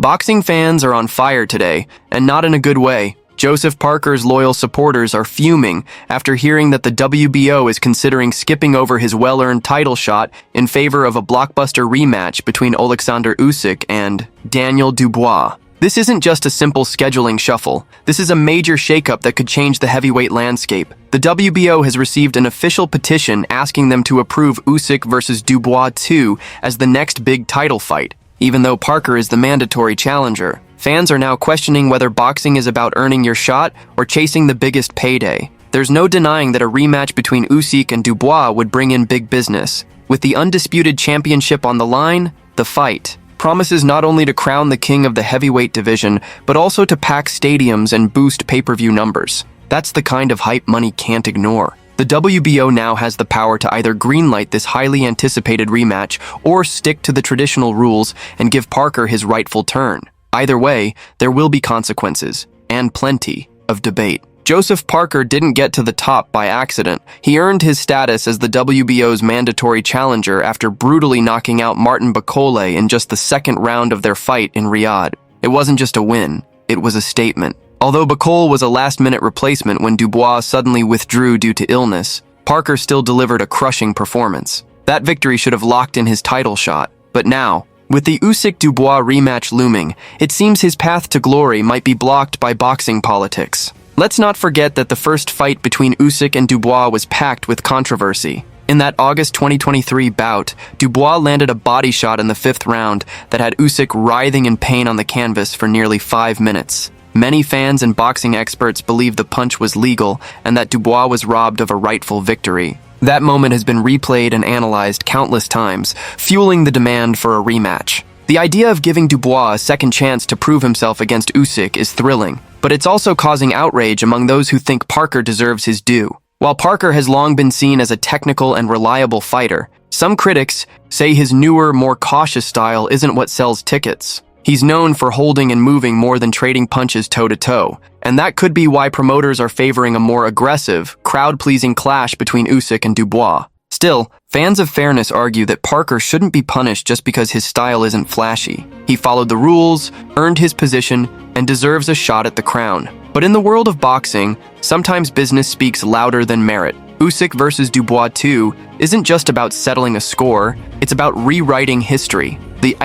Boxing fans are on fire today, and not in a good way. Joseph Parker's loyal supporters are fuming after hearing that the WBO is considering skipping over his well-earned title shot in favor of a blockbuster rematch between Oleksandr Usyk and Daniel Dubois. This isn't just a simple scheduling shuffle. This is a major shakeup that could change the heavyweight landscape. The WBO has received an official petition asking them to approve Usyk versus Dubois 2 as the next big title fight, even though Parker is the mandatory challenger. Fans are now questioning whether boxing is about earning your shot or chasing the biggest payday. There's no denying that a rematch between Usyk and Dubois would bring in big business. With the Undisputed championship on the line, the fight promises not only to crown the king of the heavyweight division, but also to pack stadiums and boost pay-per-view numbers. That's the kind of hype money can't ignore. The WBO now has the power to either greenlight this highly anticipated rematch or stick to the traditional rules and give Parker his rightful turn. Either way, there will be consequences, and plenty of debate. Joseph Parker didn't get to the top by accident. He earned his status as the WBO's mandatory challenger after brutally knocking out Martin Bakole in just the second round of their fight in Riyadh. It wasn't just a win, it was a statement. Although Bakole was a last-minute replacement when Dubois suddenly withdrew due to illness, Parker still delivered a crushing performance. That victory should have locked in his title shot. But now, with the Usyk-Dubois rematch looming, it seems his path to glory might be blocked by boxing politics. Let's not forget that the first fight between Usyk and Dubois was packed with controversy. In that August 2023 bout, Dubois landed a body shot in the 5th round that had Usyk writhing in pain on the canvas for nearly 5 minutes. Many fans and boxing experts believe the punch was legal and that Dubois was robbed of a rightful victory. That moment has been replayed and analyzed countless times, fueling the demand for a rematch. The idea of giving Dubois a second chance to prove himself against Usyk is thrilling, but it's also causing outrage among those who think Parker deserves his due. While Parker has long been seen as a technical and reliable fighter, some critics say his newer, more cautious style isn't what sells tickets. He's known for holding and moving more than trading punches toe-to-toe, and that could be why promoters are favoring a more aggressive, crowd-pleasing clash between Usyk and Dubois. Still, fans of fairness argue that Parker shouldn't be punished just because his style isn't flashy. He followed the rules, earned his position, and deserves a shot at the crown. But in the world of boxing, sometimes business speaks louder than merit. Usyk versus Dubois 2 isn't just about settling a score, it's about rewriting history. The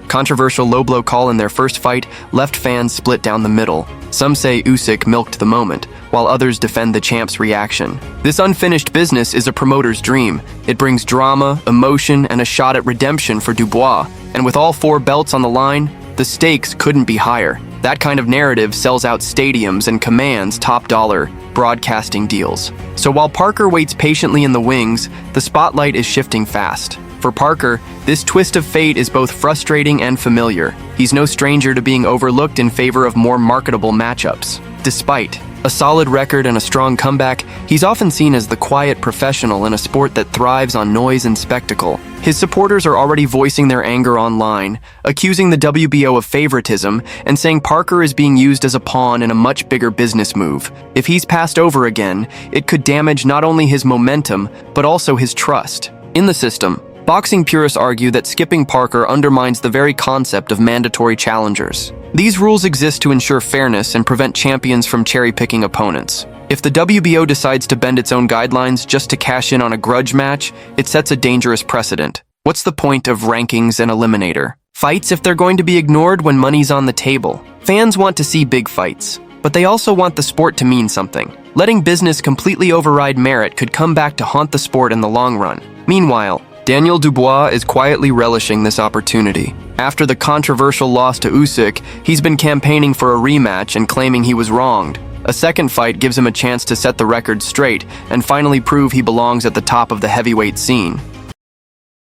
controversial low blow call in their first fight left fans split down the middle. Some say Usyk milked the moment, while others defend the champ's reaction. This unfinished business is a promoter's dream. It brings drama, emotion, and a shot at redemption for Dubois. And with all 4 belts on the line, the stakes couldn't be higher. That kind of narrative sells out stadiums and commands top-dollar broadcasting deals. So while Parker waits patiently in the wings, the spotlight is shifting fast. For Parker, this twist of fate is both frustrating and familiar. He's no stranger to being overlooked in favor of more marketable matchups. Despite a solid record and a strong comeback, he's often seen as the quiet professional in a sport that thrives on noise and spectacle. His supporters are already voicing their anger online, accusing the WBO of favoritism and saying Parker is being used as a pawn in a much bigger business move. If he's passed over again, it could damage not only his momentum, but also his trust in the system. Boxing purists argue that skipping Parker undermines the very concept of mandatory challengers. These rules exist to ensure fairness and prevent champions from cherry-picking opponents. If the WBO decides to bend its own guidelines just to cash in on a grudge match, it sets a dangerous precedent. What's the point of rankings and eliminator fights if they're going to be ignored when money's on the table? Fans want to see big fights, but they also want the sport to mean something. Letting business completely override merit could come back to haunt the sport in the long run. Meanwhile, Daniel Dubois is quietly relishing this opportunity. After the controversial loss to Usyk, he's been campaigning for a rematch and claiming he was wronged. A second fight gives him a chance to set the record straight and finally prove he belongs at the top of the heavyweight scene.